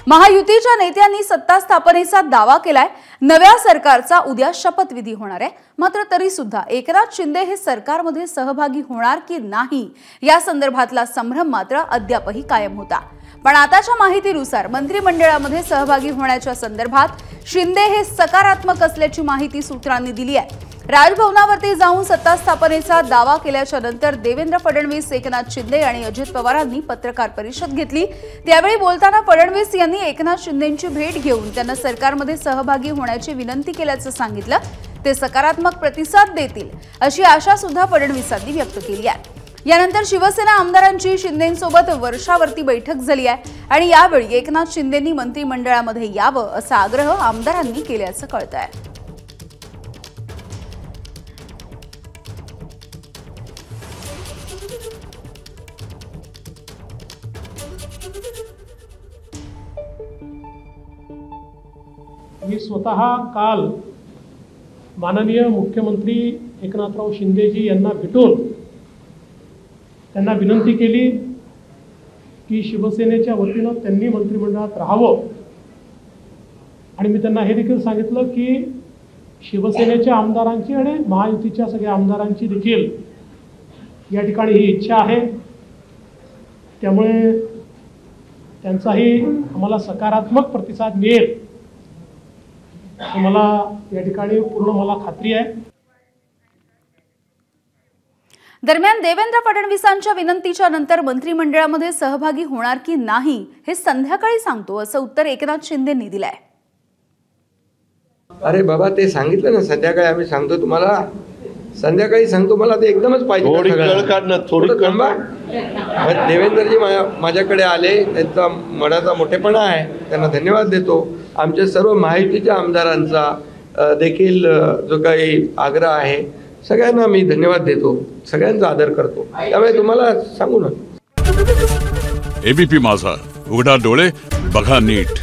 महायुतीच्या नेत्यांनी सत्ता स्थापनेचा दावा केलाय। नव्या सरकारचा उद्या शपथविधी होणार आहे। मात्र तरी सुद्धा एकनाथ शिंदे हे सरकारमध्ये सहभागी होणार की नाही या संदर्भातला संभ्रम मात्र अद्यापही कायम होता। पण आताच्या माहितीनुसार मंत्रिमंडळामध्ये सहभागी होण्याच्या संदर्भात शिंदे हे सकारात्मक असल्याची माहिती सूत्रांनी दिली आहे। राजभवनावरती जाऊन सत्ता स्थापनेचा दावा केल्याच्या नंतर देवेंद्र फडणवीस, एकनाथ शिंदे आणि अजित पवारांनी पत्रकार परिषद घेतली। त्यावेळी बोलताना फडणवीस यांनी एकनाथ शिंदेंची भेट घेऊन त्यांना सरकारमध्ये सहभागी होण्याची विनंती केल्याचं सांगितलं। ते सकारात्मक प्रतिसाद देतील अशी आशा सुद्धा फडणवीसांनी व्यक्त केली आहे। यानंतर शिवसेना आमदारांची शिंदेंसोबत वर्षावरती बैठक झाली आहे आणि यावेळी एकनाथ शिंदेंनी मंत्रिमंडळामध्ये यावं असा आग्रह आमदारांनी केल्याचं कळतंय। मी स्वतः काल माननीय मुख्यमंत्री एकनाथराव शिंदेजी यांना भेटून त्यांना विनंती केली की शिवसेनेच्या वतीनं त्यांनी मंत्रिमंडळात राहावं आणि मी त्यांना हे देखील सांगितलं की शिवसेनेच्या आमदारांची आणि महायुतीच्या सगळ्या आमदारांची देखील या ठिकाणी ही इच्छा आहे। त्यामुळे त्यांचाही आम्हाला सकारात्मक प्रतिसाद मिळेल मला या ठिकाणी पूर्ण मला खात्री आहे। दरम्यान देवेंद्र फडणवीसांच्या विनंतीच्या नंतर मंत्रिमंडळामध्ये सहभागी होणार की नाही हे संध्याकाळी सांगतो असं उत्तर एकनाथ शिंदेंनी दिलंय। अरे बाबा, ते सांगितलं ना संध्याकाळी आम्ही सांगतो तुम्हाला, संध्याकाळी सांगतो, मला ते एकदमच पाहिजे। देवेंद्रजी माझ्याकडे आले, त्यांचा मनाचा मोठेपणा आहे, त्यांना धन्यवाद देतो। आमच्या सर्व महायुतीच्या आमदारांचा देखील जो काही आग्रह आहे सगळ्यांना मी धन्यवाद देतो, सगळ्यांचा आदर करतो। त्यामुळे तुम्हाला सांगू ना, एबीपी माझा, उघडा डोळे बघा नीट।